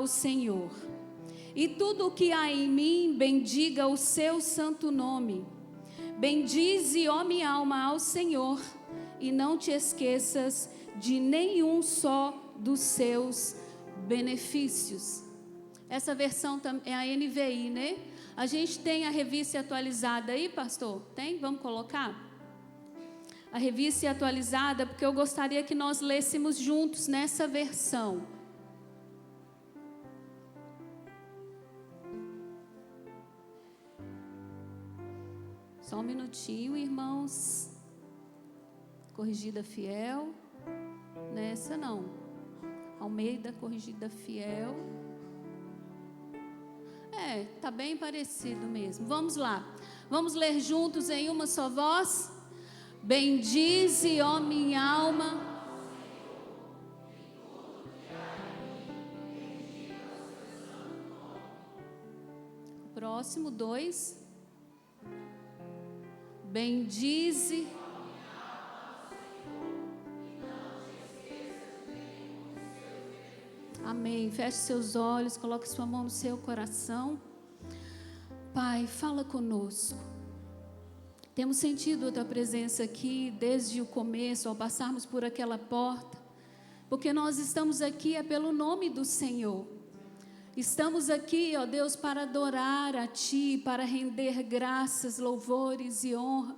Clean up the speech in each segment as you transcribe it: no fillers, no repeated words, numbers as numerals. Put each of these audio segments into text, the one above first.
o Senhor. E tudo o que há em mim, bendiga o seu santo nome. Bendize, ó minha alma, ao Senhor, e não te esqueças de nenhum só dos seus benefícios. Essa versão é a NVI, né? A gente tem a revista atualizada aí, pastor? Tem? Vamos colocar? A revista atualizada, porque eu gostaria que nós lêssemos juntos nessa versão. Só um minutinho, irmãos. Corrigida fiel. Nessa não. Almeida, corrigida fiel. Tá bem parecido mesmo. Vamos lá. Vamos ler juntos em uma só voz. Bendize, ó minha alma. Próximo, 2. Bendize. Amém. Feche seus olhos, coloque sua mão no seu coração. Pai, fala conosco. Temos sentido a tua presença aqui desde o começo, ao passarmos por aquela porta, porque nós estamos aqui pelo nome do Senhor. Estamos aqui, ó Deus, para adorar a Ti, para render graças, louvores e honra.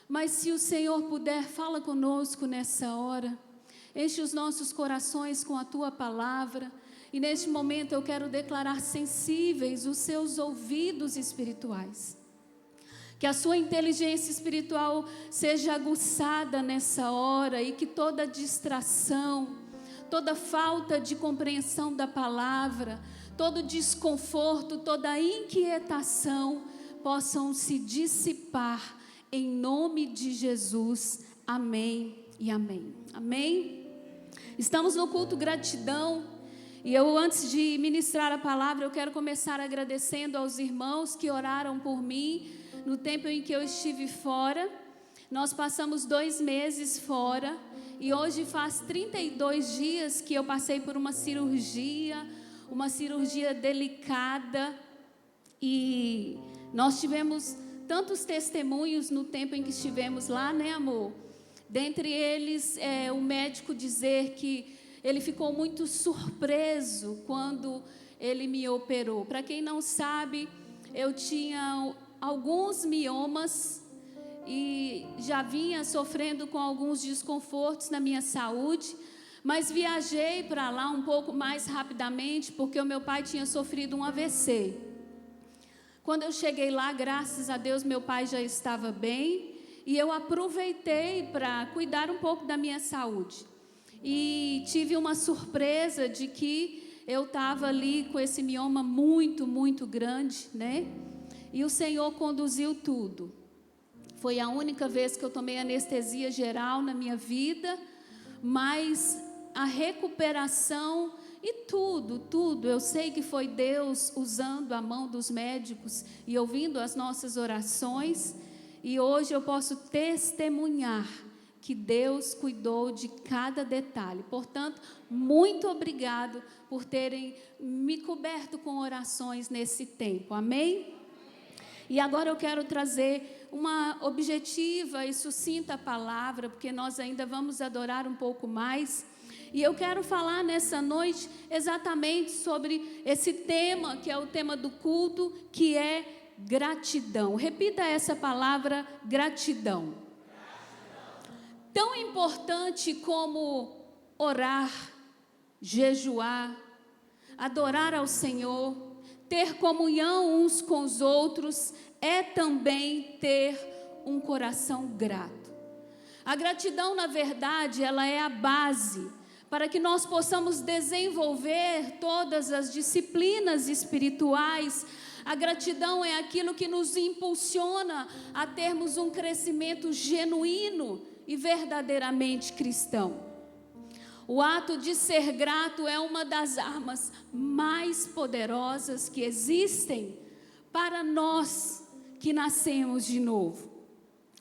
Mas se o Senhor puder, fala conosco nessa hora. Enche os nossos corações com a Tua palavra. E neste momento eu quero declarar sensíveis os seus ouvidos espirituais. Que a sua inteligência espiritual seja aguçada nessa hora e que toda distração, toda falta de compreensão da palavra, todo desconforto, toda inquietação possam se dissipar em nome de Jesus. Amém e amém. Amém? Estamos no culto gratidão e eu, antes de ministrar a palavra, eu quero começar agradecendo aos irmãos que oraram por mim no tempo em que eu estive fora. Nós passamos 2 meses fora e hoje faz 32 dias que eu passei por uma cirurgia delicada, e nós tivemos tantos testemunhos no tempo em que estivemos lá, né, amor? Dentre eles, o médico dizer que ele ficou muito surpreso quando ele me operou. Para quem não sabe, eu tinha alguns miomas e já vinha sofrendo com alguns desconfortos na minha saúde, mas viajei para lá um pouco mais rapidamente porque o meu pai tinha sofrido um AVC. Quando eu cheguei lá, graças a Deus, meu pai já estava bem e eu aproveitei para cuidar um pouco da minha saúde. E tive uma surpresa de que eu estava ali com esse mioma muito, muito grande, né? E o Senhor conduziu tudo. Foi a única vez que eu tomei anestesia geral na minha vida, mas a recuperação e tudo, eu sei que foi Deus usando a mão dos médicos e ouvindo as nossas orações, e hoje eu posso testemunhar que Deus cuidou de cada detalhe. Portanto, muito obrigado por terem me coberto com orações nesse tempo, amém? E agora eu quero trazer uma objetiva e sucinta palavra, porque nós ainda vamos adorar um pouco mais. E eu quero falar nessa noite exatamente sobre esse tema, que é o tema do culto, que é gratidão. Repita essa palavra, gratidão. Tão importante como orar, jejuar, adorar ao Senhor, ter comunhão uns com os outros, é também ter um coração grato. A gratidão, na verdade, ela é a base para que nós possamos desenvolver todas as disciplinas espirituais. A gratidão é aquilo que nos impulsiona a termos um crescimento genuíno e verdadeiramente cristão. O ato de ser grato é uma das armas mais poderosas que existem para nós que nascemos de novo.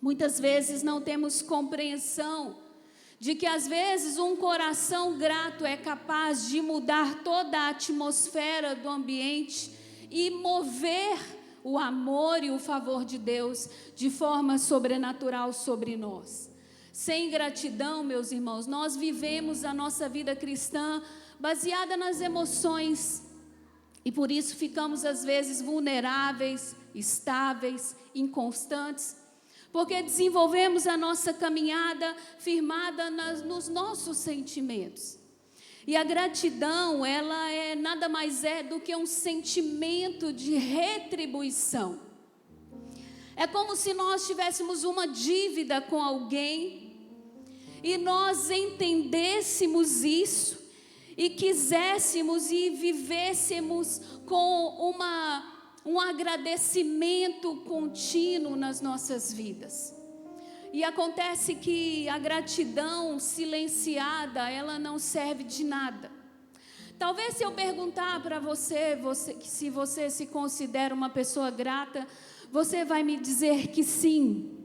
Muitas vezes não temos compreensão de que às vezes um coração grato é capaz de mudar toda a atmosfera do ambiente e mover o amor e o favor de Deus de forma sobrenatural sobre nós. Sem gratidão, meus irmãos, nós vivemos a nossa vida cristã baseada nas emoções e por isso ficamos às vezes vulneráveis, estáveis, inconstantes, porque desenvolvemos a nossa caminhada firmada nos nossos sentimentos. E a gratidão, ela nada mais é do que um sentimento de retribuição. É como se nós tivéssemos uma dívida com alguém e nós entendêssemos isso e quiséssemos e vivêssemos com um agradecimento contínuo nas nossas vidas. E acontece que a gratidão silenciada, ela não serve de nada. Talvez se eu perguntar para você se você se considera uma pessoa grata, você vai me dizer que sim.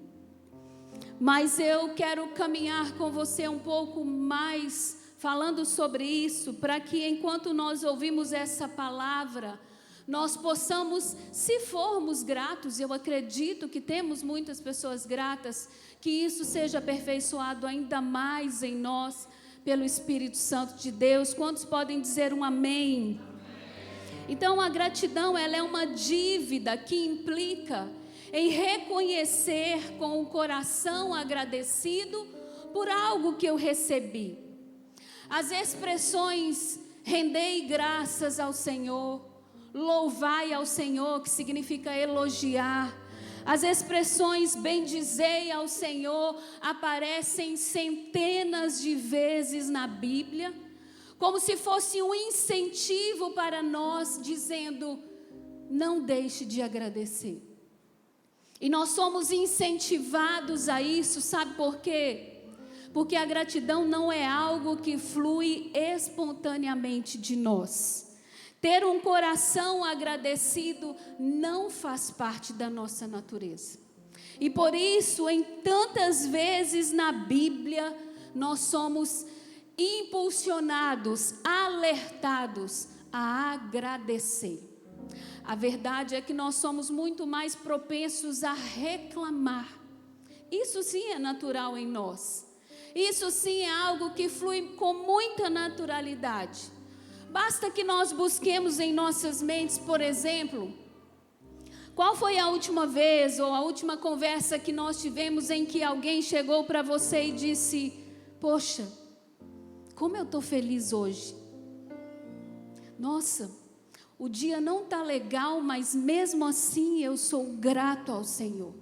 Mas eu quero caminhar com você um pouco mais falando sobre isso, para que enquanto nós ouvimos essa palavra, nós possamos, se formos gratos, eu acredito que temos muitas pessoas gratas, que isso seja aperfeiçoado ainda mais em nós, pelo Espírito Santo de Deus. Quantos podem dizer um amém? Então a gratidão, ela é uma dívida que implica em reconhecer com o coração agradecido por algo que eu recebi. As expressões rendei graças ao Senhor, louvai ao Senhor, que significa elogiar. As expressões bendizei ao Senhor aparecem centenas de vezes na Bíblia, como se fosse um incentivo para nós, dizendo, não deixe de agradecer. E nós somos incentivados a isso, sabe por quê? Porque a gratidão não é algo que flui espontaneamente de nós. Ter um coração agradecido não faz parte da nossa natureza. E por isso, em tantas vezes na Bíblia, nós somos impulsionados, alertados a agradecer. A verdade é que nós somos muito mais propensos a reclamar. Isso sim é natural em nós. Isso sim é algo que flui com muita naturalidade. Basta que nós busquemos em nossas mentes, por exemplo, qual foi a última vez ou a última conversa que nós tivemos em que alguém chegou para você e disse, poxa, como eu estou feliz hoje. Nossa, o dia não está legal, mas mesmo assim eu sou grato ao Senhor.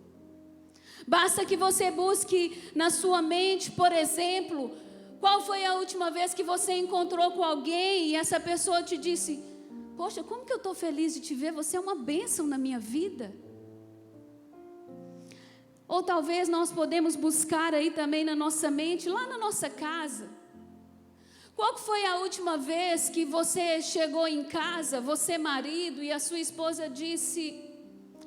Basta que você busque na sua mente, por exemplo, qual foi a última vez que você encontrou com alguém e essa pessoa te disse, poxa, como que eu estou feliz de te ver, você é uma bênção na minha vida. Ou talvez nós podemos buscar aí também na nossa mente, lá na nossa casa. Qual foi a última vez que você chegou em casa, você marido, e a sua esposa disse,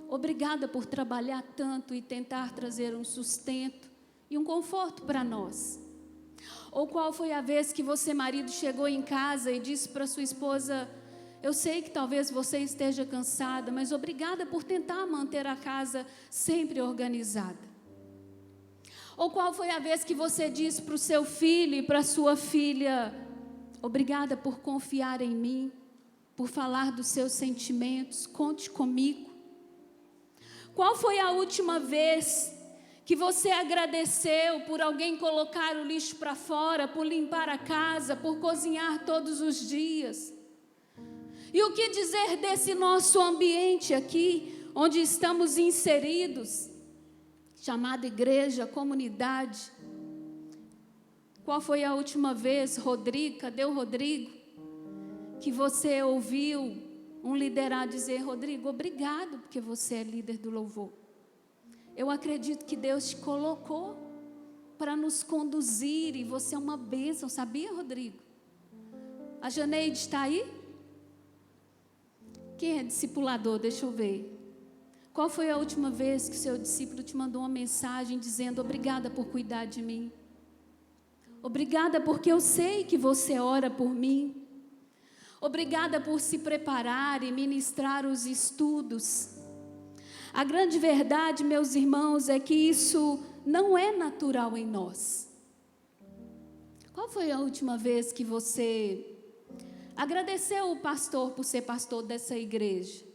obrigada por trabalhar tanto e tentar trazer um sustento e um conforto para nós. Ou qual foi a vez que você, marido, chegou em casa e disse para sua esposa, eu sei que talvez você esteja cansada, mas obrigada por tentar manter a casa sempre organizada. Ou qual foi a vez que você disse para o seu filho e para a sua filha, obrigada por confiar em mim, por falar dos seus sentimentos, conte comigo. Qual foi a última vez que você agradeceu por alguém colocar o lixo para fora, por limpar a casa, por cozinhar todos os dias? E o que dizer desse nosso ambiente aqui, onde estamos inseridos, chamado igreja, comunidade? Qual foi a última vez, Rodrigo, cadê o Rodrigo, que você ouviu um liderado dizer, Rodrigo, obrigado porque você é líder do louvor. Eu acredito que Deus te colocou para nos conduzir e você é uma bênção, sabia, Rodrigo? A Janeide está aí? Quem é discipulador? Deixa eu ver. Qual foi a última vez que o seu discípulo te mandou uma mensagem dizendo, obrigada por cuidar de mim? Obrigada porque eu sei que você ora por mim. Obrigada por se preparar e ministrar os estudos. A grande verdade, meus irmãos, é que isso não é natural em nós. Qual foi a última vez que você agradeceu o pastor por ser pastor dessa igreja?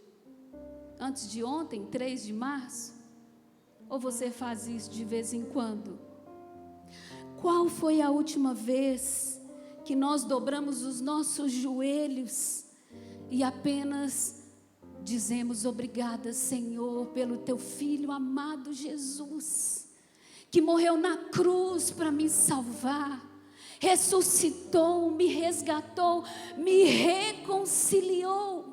Antes de ontem, 3 de março? Ou você faz isso de vez em quando? Qual foi a última vez que nós dobramos os nossos joelhos e apenas dizemos obrigada, Senhor, pelo teu filho amado Jesus, que morreu na cruz para me salvar, ressuscitou, me resgatou, me reconciliou?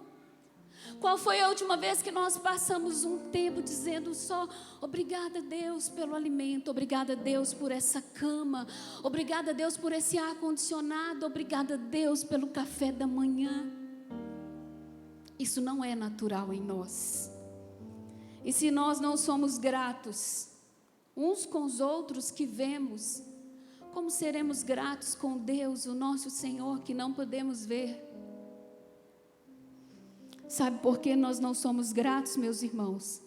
Qual foi a última vez que nós passamos um tempo dizendo só obrigada, Deus, pelo alimento, obrigada, Deus, por essa cama, obrigada, Deus, por esse ar-condicionado, obrigada, Deus, pelo café da manhã? Isso não é natural em nós. E se nós não somos gratos uns com os outros que vemos, como seremos gratos com Deus, o nosso Senhor, que não podemos ver? Sabe por que nós não somos gratos, meus irmãos?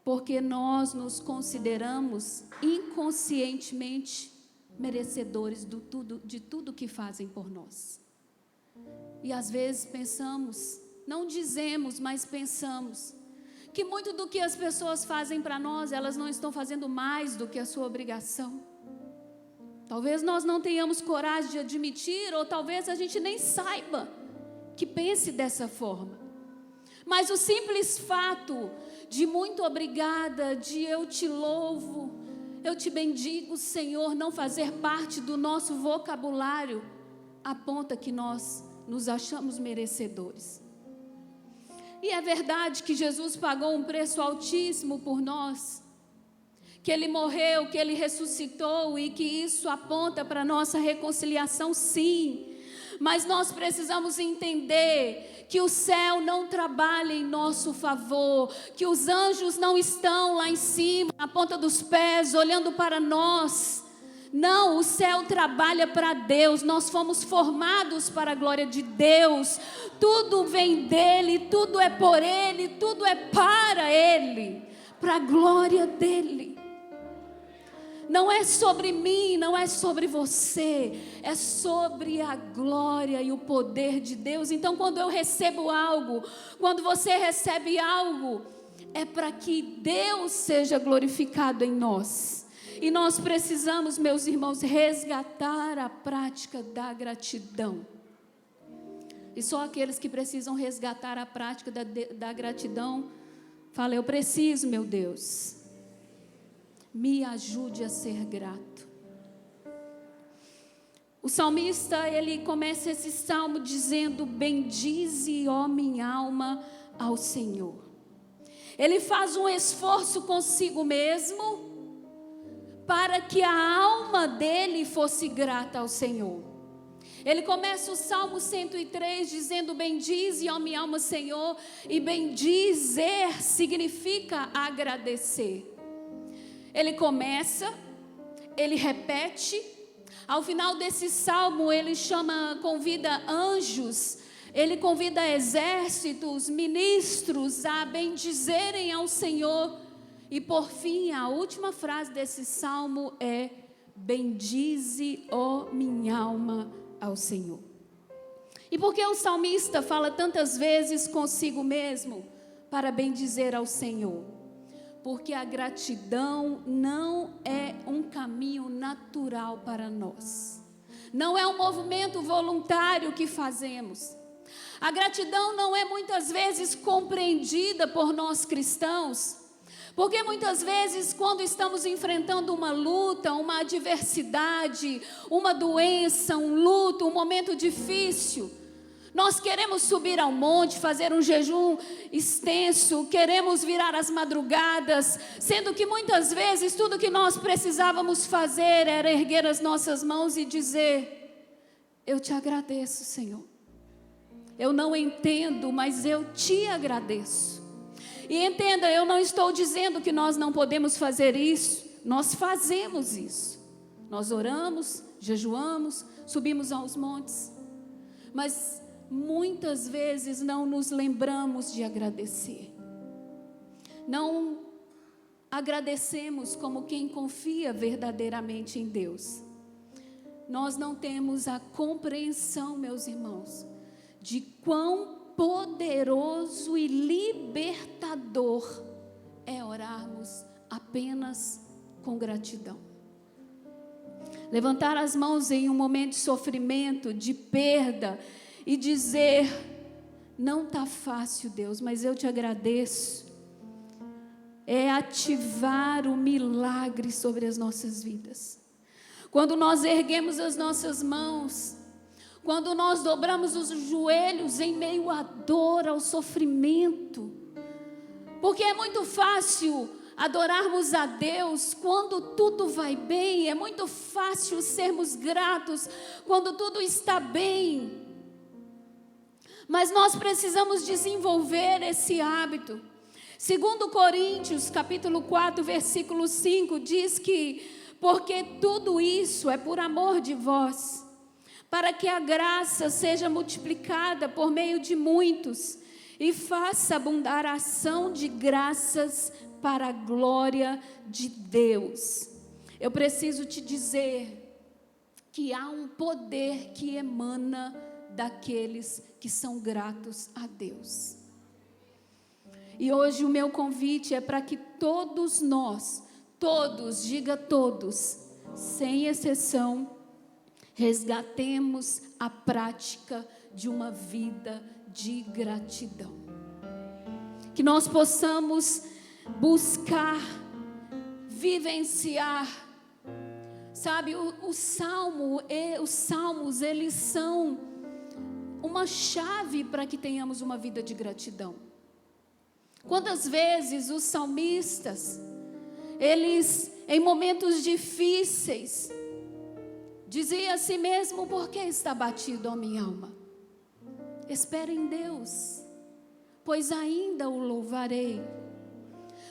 Porque nós nos consideramos inconscientemente merecedores de tudo que fazem por nós. E às vezes pensamos, não dizemos, mas pensamos, que muito do que as pessoas fazem para nós, elas não estão fazendo mais do que a sua obrigação. Talvez nós não tenhamos coragem de admitir, ou talvez a gente nem saiba que pense dessa forma. Mas o simples fato de muito obrigada, de eu te louvo, eu te bendigo, Senhor, não fazer parte do nosso vocabulário, aponta que nós nos achamos merecedores. E é verdade que Jesus pagou um preço altíssimo por nós, que Ele morreu, que Ele ressuscitou e que isso aponta para a nossa reconciliação, sim. Mas nós precisamos entender que o céu não trabalha em nosso favor, que os anjos não estão lá em cima, na ponta dos pés, olhando para nós. Não, o céu trabalha para Deus, nós fomos formados para a glória de Deus, tudo vem dEle, tudo é por Ele, tudo é para Ele, para a glória dEle. Não é sobre mim, não é sobre você, é sobre a glória e o poder de Deus. Então, quando eu recebo algo, quando você recebe algo, é para que Deus seja glorificado em nós. E nós precisamos, meus irmãos, resgatar a prática da gratidão. E só aqueles que precisam resgatar a prática da gratidão, falam, eu preciso, meu Deus. Me ajude a ser grato. O salmista, ele começa esse salmo dizendo, bendize, ó minha alma, ao Senhor. Ele faz um esforço consigo mesmo, para que a alma dele fosse grata ao Senhor. Ele começa o Salmo 103 dizendo, bendize, ó minha alma, Senhor, e bendizer significa agradecer. Ele começa, ele repete, ao final desse salmo ele convida anjos, ele convida exércitos, ministros a bendizerem ao Senhor. E por fim, a última frase desse salmo é, bendize, ó minha alma, ao Senhor. E por que o salmista fala tantas vezes consigo mesmo para bendizer ao Senhor? Porque a gratidão não é um caminho natural para nós. Não é um movimento voluntário que fazemos. A gratidão não é muitas vezes compreendida por nós cristãos. Porque muitas vezes quando estamos enfrentando uma luta, uma adversidade, uma doença, um luto, um momento difícil, nós queremos subir ao monte, fazer um jejum extenso, queremos virar as madrugadas, sendo que muitas vezes tudo que nós precisávamos fazer era erguer as nossas mãos e dizer, eu te agradeço, Senhor. Eu não entendo, mas eu te agradeço. E entenda, eu não estou dizendo que nós não podemos fazer isso, nós fazemos isso. Nós oramos, jejuamos, subimos aos montes, mas muitas vezes não nos lembramos de agradecer. Não agradecemos como quem confia verdadeiramente em Deus. Nós não temos a compreensão, meus irmãos, de quão poderoso e libertador é orarmos apenas com gratidão. Levantar as mãos em um momento de sofrimento, de perda, e dizer: não está fácil, Deus, mas eu te agradeço. É ativar o milagre sobre as nossas vidas. Quando nós erguemos as nossas mãos, quando nós dobramos os joelhos em meio à dor, ao sofrimento, porque é muito fácil adorarmos a Deus quando tudo vai bem, é muito fácil sermos gratos quando tudo está bem, mas nós precisamos desenvolver esse hábito. Segundo Coríntios, capítulo 4, versículo 5, diz que: porque tudo isso é por amor de vós, para que a graça seja multiplicada por meio de muitos, e faça abundar a ação de graças para a glória de Deus. Eu preciso te dizer que há um poder que emana daqueles que são gratos a Deus. E hoje o meu convite é para que todos nós, todos, diga todos, sem exceção, resgatemos a prática de uma vida de gratidão. Que nós possamos buscar, vivenciar, sabe, os salmos, eles são uma chave para que tenhamos uma vida de gratidão. Quantas vezes os salmistas, eles, em momentos difíceis, diziam a si mesmo: por que está batido a minha alma? Espere em Deus, pois ainda o louvarei.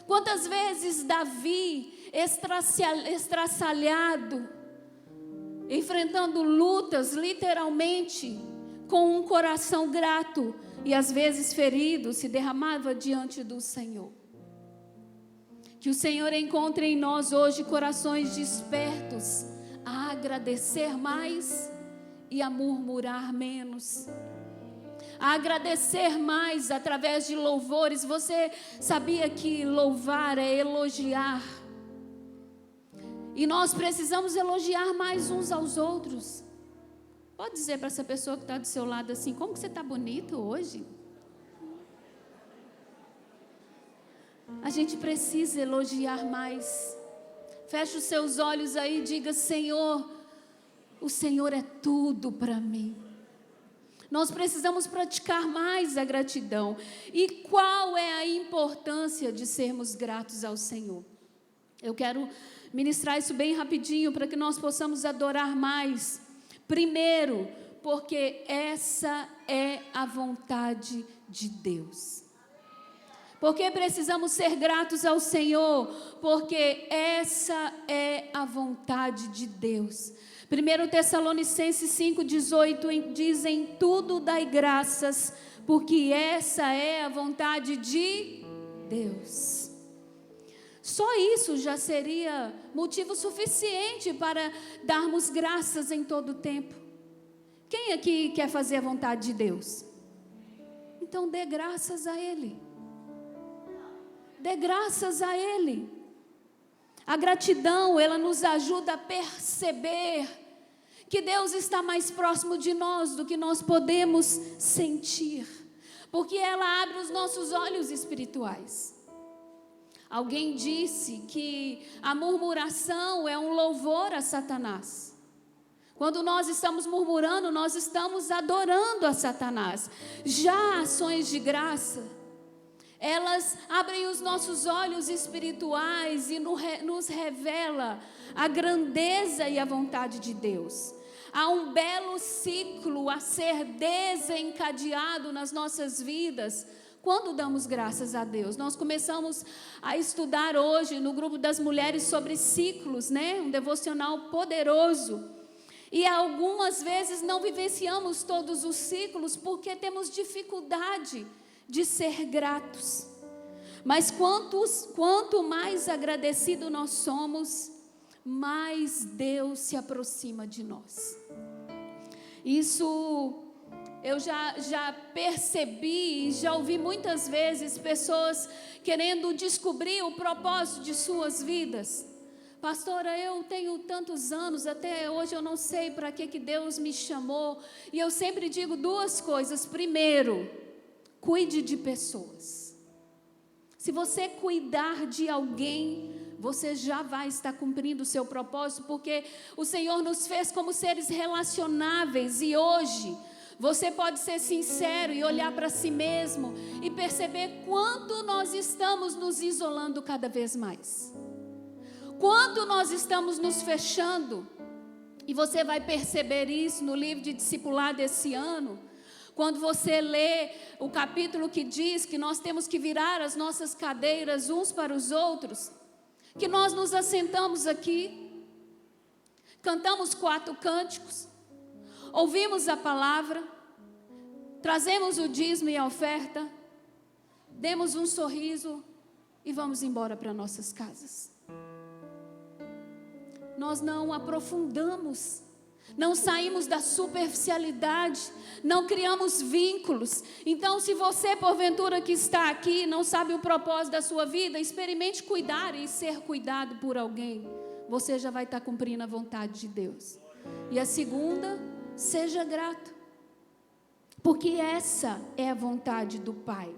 Quantas vezes Davi, estraçalhado, enfrentando lutas, literalmente, com um coração grato, e às vezes ferido, se derramava diante do Senhor. Que o Senhor encontre em nós hoje corações despertos a agradecer mais e a murmurar menos. A agradecer mais através de louvores. Você sabia que louvar é elogiar? E nós precisamos elogiar mais uns aos outros. Pode dizer para essa pessoa que está do seu lado assim: como que você está bonito hoje? A gente precisa elogiar mais. Feche os seus olhos aí e diga: Senhor, o Senhor é tudo para mim. Nós precisamos praticar mais a gratidão. E qual é a importância de sermos gratos ao Senhor? Eu quero ministrar isso bem rapidinho para que nós possamos adorar mais. Primeiro, porque essa é a vontade de Deus. Porque precisamos ser gratos ao Senhor, porque essa é a vontade de Deus. 1 Tessalonicenses 5,18 diz: em tudo dai graças, porque essa é a vontade de Deus. Só isso já seria motivo suficiente para darmos graças em todo o tempo. Quem aqui quer fazer a vontade de Deus? Então dê graças a Ele. Dê graças a Ele. A gratidão, ela nos ajuda a perceber que Deus está mais próximo de nós do que nós podemos sentir, porque ela abre os nossos olhos espirituais. Alguém disse que a murmuração é um louvor a Satanás. Quando nós estamos murmurando, nós estamos adorando a Satanás. Já ações de graça, elas abrem os nossos olhos espirituais e nos revela a grandeza e a vontade de Deus. Há um belo ciclo a ser desencadeado nas nossas vidas quando damos graças a Deus. Nós começamos a estudar hoje no grupo das mulheres sobre ciclos, né? Um devocional poderoso. E algumas vezes não vivenciamos todos os ciclos porque temos dificuldade de ser gratos. Mas quanto mais agradecido nós somos, mais Deus se aproxima de nós. Isso eu já percebi e já ouvi muitas vezes pessoas querendo descobrir o propósito de suas vidas. Pastora, eu tenho tantos anos, até hoje eu não sei para que Deus me chamou. E eu sempre digo duas coisas. Primeiro, cuide de pessoas. Se você cuidar de alguém, você já vai estar cumprindo o seu propósito, porque o Senhor nos fez como seres relacionáveis. E hoje, você pode ser sincero e olhar para si mesmo e perceber quanto nós estamos nos isolando cada vez mais. Quanto nós estamos nos fechando. E você vai perceber isso no livro de discipulado desse ano. Quando você lê o capítulo que diz que nós temos que virar as nossas cadeiras uns para os outros, que nós nos assentamos aqui, cantamos 4 cânticos, ouvimos a palavra, trazemos o dízimo e a oferta, demos um sorriso e vamos embora para nossas casas. Nós não aprofundamos, não saímos da superficialidade, não criamos vínculos. Então, se você, porventura, que está aqui, não sabe o propósito da sua vida, experimente cuidar e ser cuidado por alguém. Você já vai estar cumprindo a vontade de Deus. E a segunda, seja grato, porque essa é a vontade do Pai.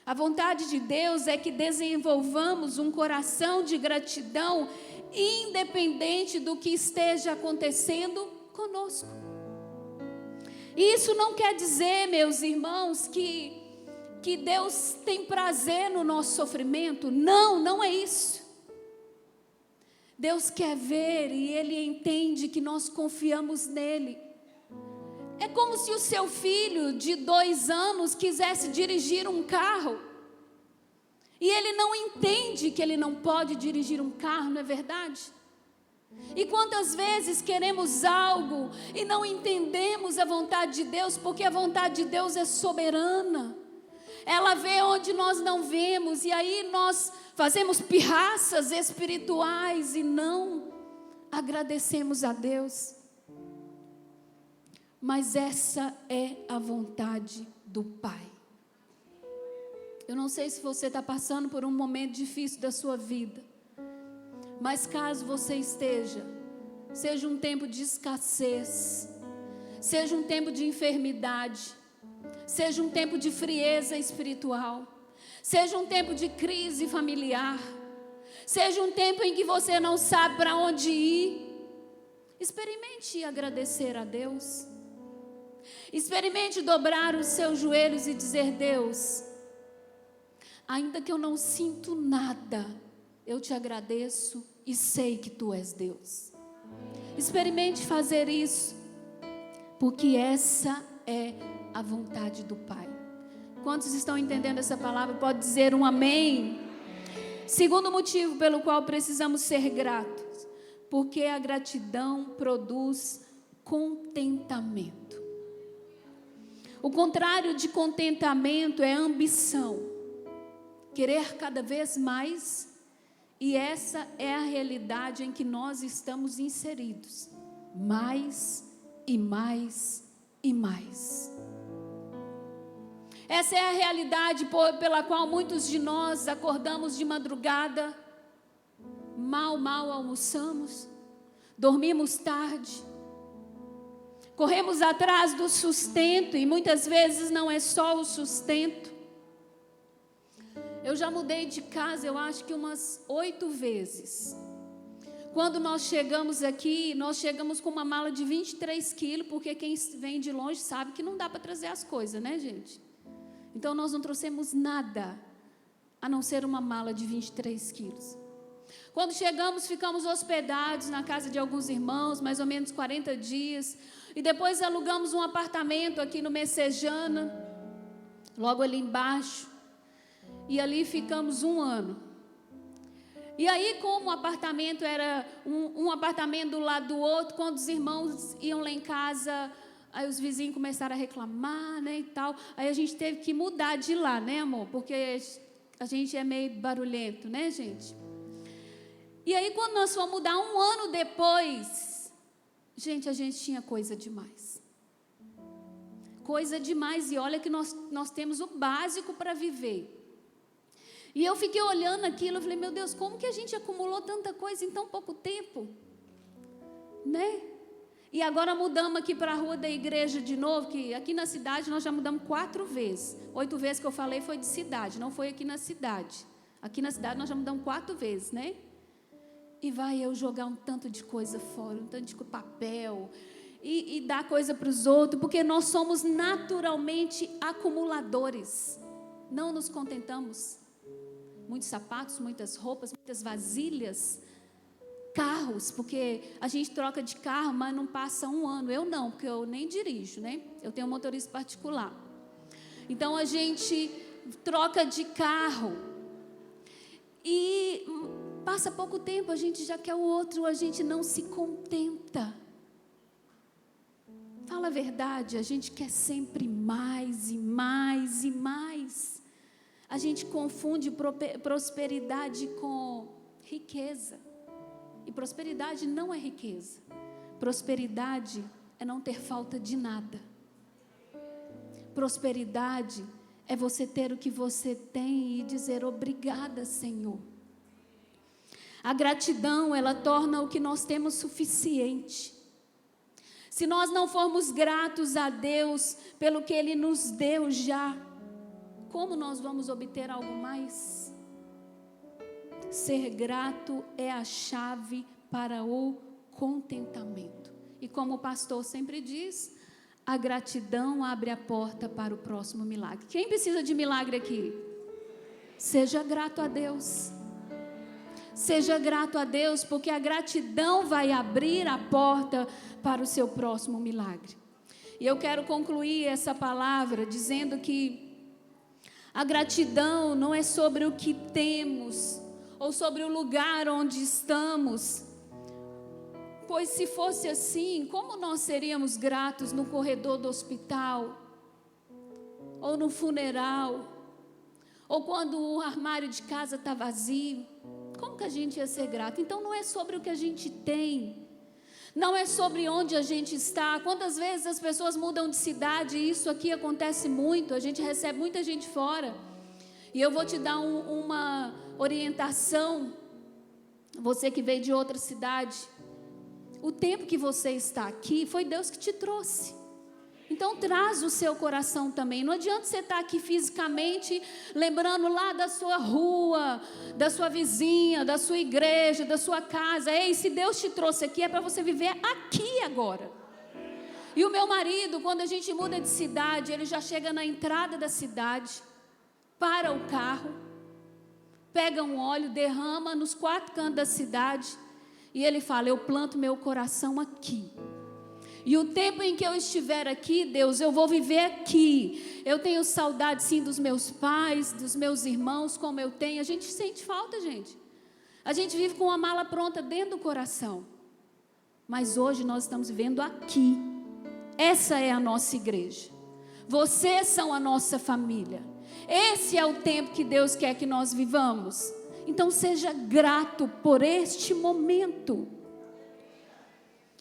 A vontade de Deus é que desenvolvamos um coração de gratidão, independente do que esteja acontecendo conosco. Isso não quer dizer, meus irmãos, que Deus tem prazer no nosso sofrimento. Não é isso. Deus quer ver e Ele entende que nós confiamos nele. É como se o seu filho de 2 anos quisesse dirigir um carro. E ele não entende que ele não pode dirigir um carro, não é verdade? E quantas vezes queremos algo e não entendemos a vontade de Deus, porque a vontade de Deus é soberana. Ela vê onde nós não vemos, e aí nós fazemos pirraças espirituais e não agradecemos a Deus. Mas essa é a vontade do Pai. Eu não sei se você está passando por um momento difícil da sua vida, mas caso você esteja, seja um tempo de escassez, seja um tempo de enfermidade, seja um tempo de frieza espiritual, seja um tempo de crise familiar, seja um tempo em que você não sabe para onde ir, experimente agradecer a Deus. Experimente dobrar os seus joelhos e dizer: Deus, ainda que eu não sinto nada, eu te agradeço e sei que tu és Deus. Experimente fazer isso, porque essa é a vontade do Pai. Quantos estão entendendo essa palavra? Pode dizer um amém. Segundo motivo pelo qual precisamos ser gratos, porque a gratidão produz contentamento. O contrário de contentamento é ambição, querer cada vez mais, e essa é a realidade em que nós estamos inseridos, mais e mais e mais. Essa é a realidade pela qual muitos de nós acordamos de madrugada, mal almoçamos, dormimos tarde, corremos atrás do sustento, e muitas vezes não é só o sustento. Eu já mudei de casa, eu acho que umas 8 vezes. Quando nós chegamos aqui, nós chegamos com uma mala de 23 quilos, porque quem vem de longe sabe que não dá para trazer as coisas, né, gente? Então nós não trouxemos nada, a não ser uma mala de 23 quilos. Quando chegamos, ficamos hospedados na casa de alguns irmãos, mais ou menos 40 dias. E depois alugamos um apartamento aqui no Messejana, logo ali embaixo. E ali ficamos 1 ano. E aí, como o apartamento era um apartamento do lado do outro, quando os irmãos iam lá em casa, aí os vizinhos começaram a reclamar, né, e tal. Aí a gente teve que mudar de lá, né, amor? Porque a gente é meio barulhento, né, gente? E aí, quando nós fomos mudar 1 ano depois, gente, a gente tinha coisa demais. Coisa demais. E olha que nós temos o básico para viver. E eu fiquei olhando aquilo, eu falei, meu Deus, como que a gente acumulou tanta coisa em tão pouco tempo? Né? E agora mudamos aqui para a rua da igreja de novo, que aqui na cidade nós já mudamos 4 vezes. 8 vezes que eu falei foi de cidade, não foi aqui na cidade. Aqui na cidade nós já mudamos 4 vezes, né? E vai eu jogar um tanto de coisa fora, um tanto de papel, e dar coisa para os outros, porque nós somos naturalmente acumuladores. Não nos contentamos. Muitos sapatos, muitas roupas, muitas vasilhas, carros, porque a gente troca de carro, mas não passa 1 ano. Eu não, porque eu nem dirijo, né? Eu tenho um motorista particular. Então a gente troca de carro e passa pouco tempo, a gente já quer o outro, a gente não se contenta. Fala a verdade, a gente quer sempre mais e mais e mais. A gente confunde prosperidade com riqueza. E prosperidade não é riqueza. Prosperidade é não ter falta de nada. Prosperidade é você ter o que você tem e dizer obrigada, Senhor. A gratidão, ela torna o que nós temos suficiente. Se nós não formos gratos a Deus pelo que Ele nos deu já, como nós vamos obter algo mais? Ser grato é a chave para o contentamento. E como o pastor sempre diz, a gratidão abre a porta para o próximo milagre. Quem precisa de milagre aqui? Seja grato a Deus. Seja grato a Deus, porque a gratidão vai abrir a porta para o seu próximo milagre. E eu quero concluir essa palavra dizendo que a gratidão não é sobre o que temos, ou sobre o lugar onde estamos. Pois se fosse assim, como nós seríamos gratos no corredor do hospital, ou no funeral, ou quando o armário de casa está vazio? Como que a gente ia ser grato? Então não é sobre o que a gente tem, não é sobre onde a gente está. Quantas vezes as pessoas mudam de cidade, e isso aqui acontece muito, a gente recebe muita gente fora, e eu vou te dar uma orientação, você que veio de outra cidade, o tempo que você está aqui, foi Deus que te trouxe. Então traz o seu coração também. Não adianta você estar aqui fisicamente, lembrando lá da sua rua, da sua vizinha, da sua igreja, da sua casa. Ei, se Deus te trouxe aqui, é para você viver aqui agora. E o meu marido, quando a gente muda de cidade, ele já chega na entrada da cidade, para o carro, pega um óleo, derrama nos 4 cantos da cidade, e ele fala, eu planto meu coração aqui. E o tempo em que eu estiver aqui, Deus, eu vou viver aqui. Eu tenho saudade, sim, dos meus pais, dos meus irmãos, como eu tenho. A gente sente falta, gente. A gente vive com uma mala pronta dentro do coração. Mas hoje nós estamos vivendo aqui. Essa é a nossa igreja. Vocês são a nossa família. Esse é o tempo que Deus quer que nós vivamos. Então seja grato por este momento.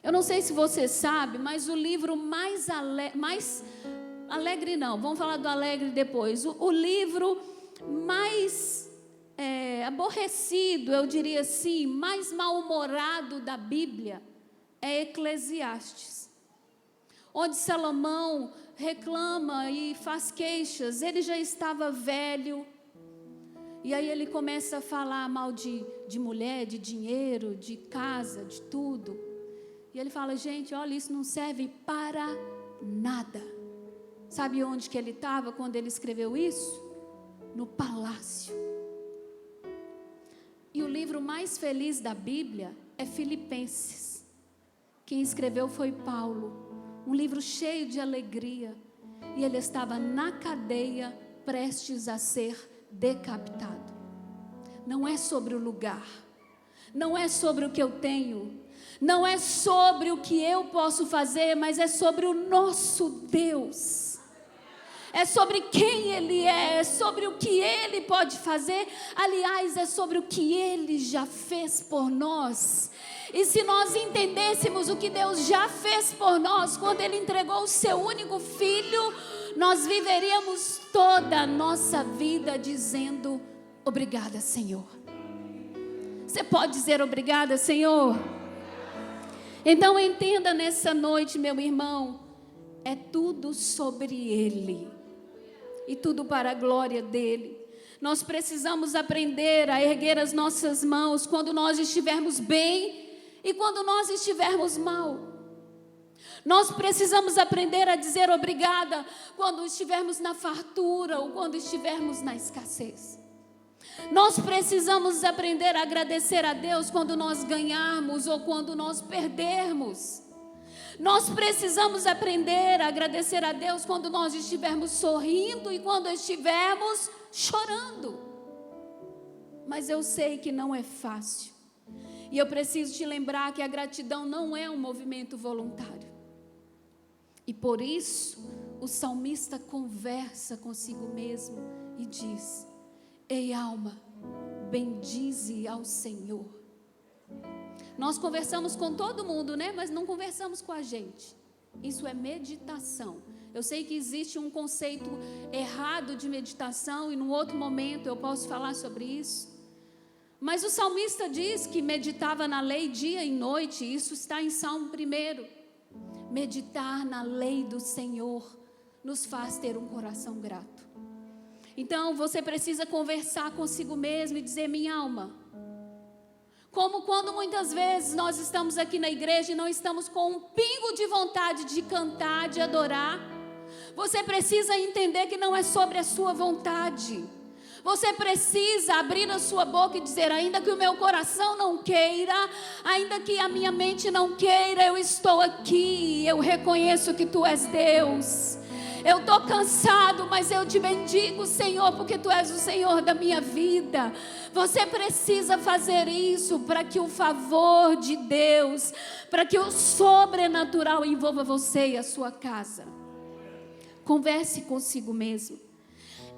Eu não sei se você sabe, mas o livro mais alegre não, vamos falar do alegre depois. O livro mais aborrecido, eu diria assim, mais mal-humorado da Bíblia é Eclesiastes, onde Salomão reclama e faz queixas. Ele já estava velho, e aí ele começa a falar mal de mulher, de dinheiro, de casa, de tudo. E ele fala, gente, olha, isso não serve para nada. Sabe onde que ele estava quando ele escreveu isso? No palácio. E o livro mais feliz da Bíblia é Filipenses. Quem escreveu foi Paulo. Um livro cheio de alegria. E ele estava na cadeia, prestes a ser decapitado. não é sobre o lugar, não é sobre o que eu tenho, não é sobre o que eu posso fazer, mas é sobre o nosso Deus. É sobre quem Ele é sobre o que Ele pode fazer. Aliás, é sobre o que Ele já fez por nós. E se nós entendêssemos o que Deus já fez por nós, quando Ele entregou o seu único filho, nós viveríamos toda a nossa vida dizendo: obrigada, Senhor. Você pode dizer obrigada, Senhor? Então entenda nessa noite, meu irmão, é tudo sobre Ele. E tudo para a glória dEle. Nós precisamos aprender a erguer as nossas mãos quando nós estivermos bem e quando nós estivermos mal. Nós precisamos aprender a dizer obrigada quando estivermos na fartura ou quando estivermos na escassez. Nós precisamos aprender a agradecer a Deus quando nós ganharmos ou quando nós perdermos. Nós precisamos aprender a agradecer a Deus quando nós estivermos sorrindo e quando estivermos chorando. Mas eu sei que não é fácil. E eu preciso te lembrar que a gratidão não é um movimento voluntário. E por isso, o salmista conversa consigo mesmo e diz: ei, alma, bendize ao Senhor. Nós conversamos com todo mundo, né? Mas não conversamos com a gente. Isso é meditação. Eu sei que existe um conceito errado de meditação e num outro momento eu posso falar sobre isso. Mas o salmista diz que meditava na lei dia e noite. Isso está em Salmo 1. Meditar na lei do Senhor nos faz ter um coração grato. Então você precisa conversar consigo mesmo e dizer: minha alma. Como quando muitas vezes nós estamos aqui na igreja e não estamos com um pingo de vontade de cantar, de adorar. Você precisa entender que não é sobre a sua vontade. Você precisa abrir a sua boca e dizer: ainda que o meu coração não queira, ainda que a minha mente não queira, eu estou aqui, eu reconheço que Tu és Deus. Eu estou cansado, mas eu te bendigo, Senhor, porque Tu és o Senhor da minha vida. Você precisa fazer isso para que o favor de Deus, para que o sobrenatural envolva você e a sua casa. Converse consigo mesmo.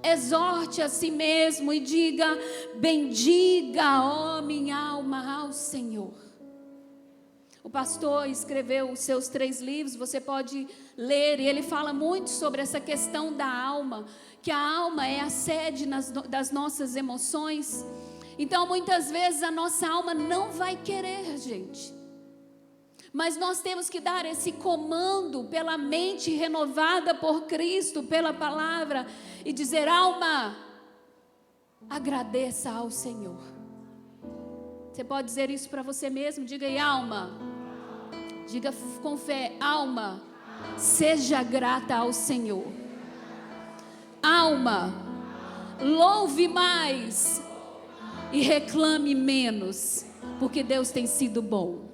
Exorte a si mesmo e diga: bendiga, ó minha alma, ao Senhor. O pastor escreveu os seus 3 livros, você pode ler, e ele fala muito sobre essa questão da alma, que a alma é a sede das nossas emoções. Então muitas vezes a nossa alma não vai querer, gente. Mas nós temos que dar esse comando pela mente renovada por Cristo, pela palavra, e dizer: alma, agradeça ao Senhor. Você pode dizer isso para você mesmo? Diga aí: alma, diga com fé: alma, seja grata ao Senhor. Alma, louve mais e reclame menos, porque Deus tem sido bom.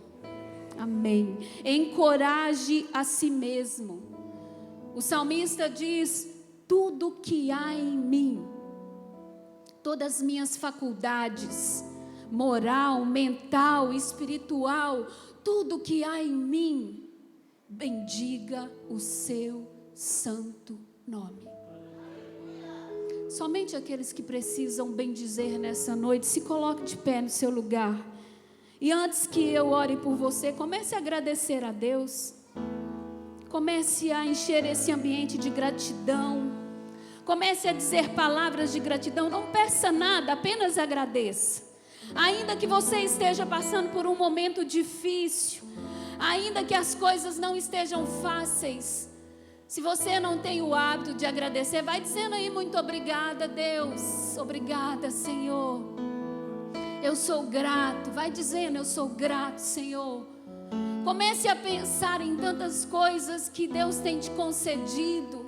Amém. Encoraje a si mesmo. O salmista diz: tudo que há em mim, todas as minhas faculdades, moral, mental, espiritual, tudo que há em mim, bendiga o seu santo nome. Somente aqueles que precisam bendizer nessa noite, se coloque de pé no seu lugar. E antes que eu ore por você, comece a agradecer a Deus. Comece a encher esse ambiente de gratidão. Comece a dizer palavras de gratidão. Não peça nada, apenas agradeça. Ainda que você esteja passando por um momento difícil, ainda que as coisas não estejam fáceis, se você não tem o hábito de agradecer, vai dizendo aí: muito obrigada, Deus. Obrigada, Senhor. Eu sou grato. Vai dizendo: eu sou grato, Senhor. Comece a pensar em tantas coisas que Deus tem te concedido.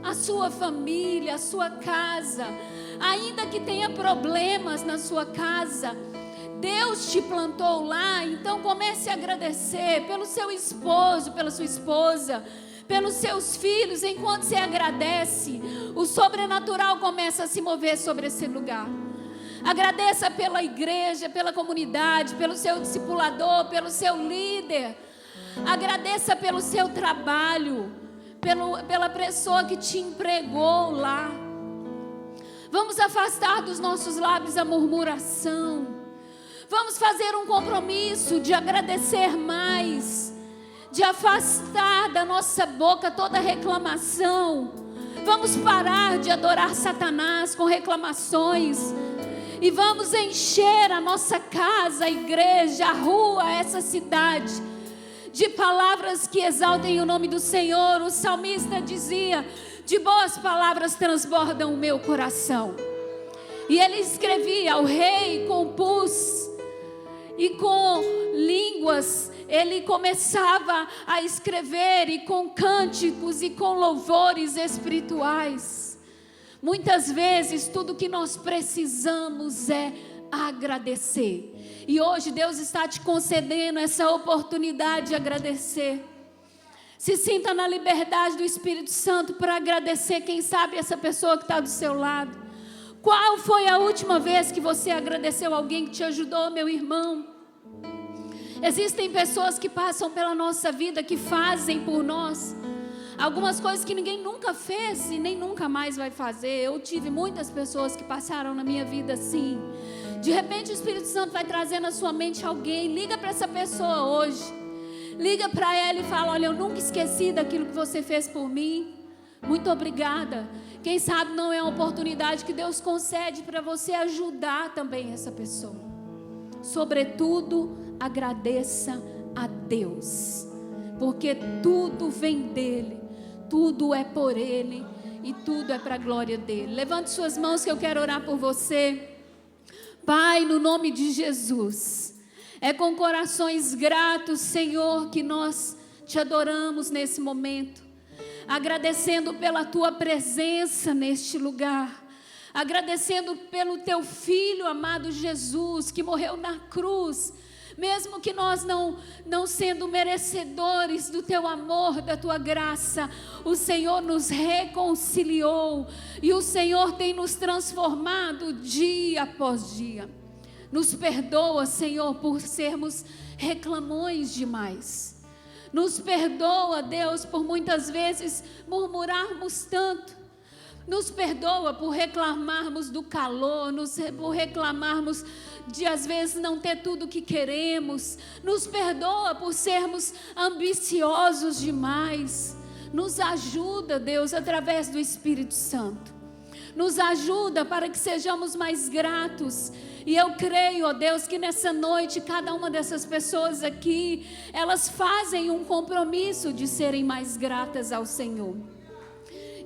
A sua família, a sua casa. Ainda que tenha problemas na sua casa, Deus te plantou lá. Então comece a agradecer pelo seu esposo, pela sua esposa, pelos seus filhos. Enquanto você agradece, o sobrenatural começa a se mover sobre esse lugar. Agradeça pela igreja, pela comunidade, pelo seu discipulador, pelo seu líder. Agradeça pelo seu trabalho, pela pessoa que te empregou lá. Vamos afastar dos nossos lábios a murmuração. Vamos fazer um compromisso de agradecer mais, de afastar da nossa boca toda reclamação. Vamos parar de adorar Satanás com reclamações. E vamos encher a nossa casa, a igreja, a rua, essa cidade, de palavras que exaltem o nome do Senhor. O salmista dizia: de boas palavras transbordam o meu coração. E ele escrevia: o rei compus, e com línguas ele começava a escrever, e com cânticos e com louvores espirituais. Muitas vezes tudo que nós precisamos é agradecer. E hoje Deus está te concedendo essa oportunidade de agradecer. Se sinta na liberdade do Espírito Santo para agradecer, quem sabe, essa pessoa que está do seu lado. Qual foi a última vez que você agradeceu alguém que te ajudou, meu irmão? Existem pessoas que passam pela nossa vida, que fazem por nós algumas coisas que ninguém nunca fez e nem nunca mais vai fazer. Eu tive muitas pessoas que passaram na minha vida assim. De repente o Espírito Santo vai trazer na sua mente alguém. Liga para essa pessoa hoje. Liga para ela e fala: olha, eu nunca esqueci daquilo que você fez por mim. Muito obrigada. Quem sabe não é uma oportunidade que Deus concede para você ajudar também essa pessoa. Sobretudo, agradeça a Deus, porque tudo vem dEle. Tudo é por Ele e tudo é para a glória dEle. Levante suas mãos que eu quero orar por você. Pai, no nome de Jesus, é com corações gratos, Senhor, que nós te adoramos nesse momento, agradecendo pela Tua presença neste lugar, agradecendo pelo Teu Filho amado Jesus, que morreu na cruz. Mesmo que nós não sendo merecedores do Teu amor, da Tua graça, o Senhor nos reconciliou. E o Senhor tem nos transformado dia após dia. Nos perdoa, Senhor, por sermos reclamões demais. Nos perdoa, Deus, por muitas vezes murmurarmos tanto. Nos perdoa por reclamarmos do calor, por reclamarmos de às vezes não ter tudo o que queremos. Nos perdoa por sermos ambiciosos demais. Nos ajuda, Deus, através do Espírito Santo. Nos ajuda para que sejamos mais gratos. E eu creio, ó Deus, que nessa noite cada uma dessas pessoas aqui, elas fazem um compromisso de serem mais gratas ao Senhor.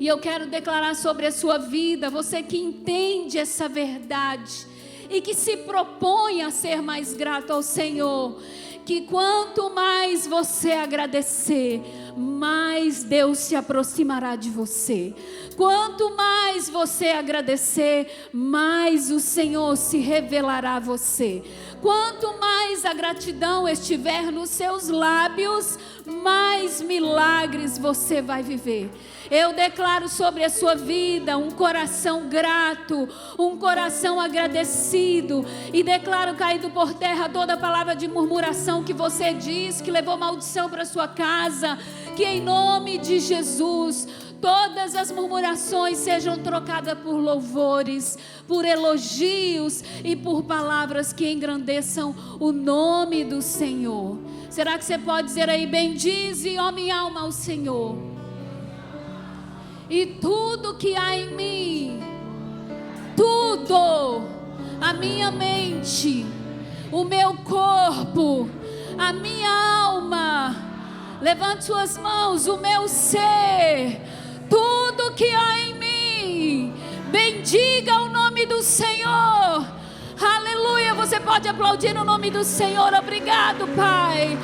E eu quero declarar sobre a sua vida, você que entende essa verdade e que se propõe a ser mais grato ao Senhor, que quanto mais você agradecer, mais Deus se aproximará de você. Quanto mais você agradecer, mais o Senhor se revelará a você. Quanto mais a gratidão estiver nos seus lábios, mais milagres você vai viver. Eu declaro sobre a sua vida um coração grato, um coração agradecido, e declaro caído por terra toda palavra de murmuração que você diz, que levou maldição para sua casa, que em nome de Jesus todas as murmurações sejam trocadas por louvores, por elogios e por palavras que engrandeçam o nome do Senhor. Será que você pode dizer aí: bendize, ó minha alma, ao Senhor, e tudo que há em mim, tudo, a minha mente, o meu corpo, a minha alma, levante suas mãos, o meu ser, tudo que há em mim, bendiga o nome do Senhor. Aleluia. Você pode aplaudir no nome do Senhor. Obrigado, Pai.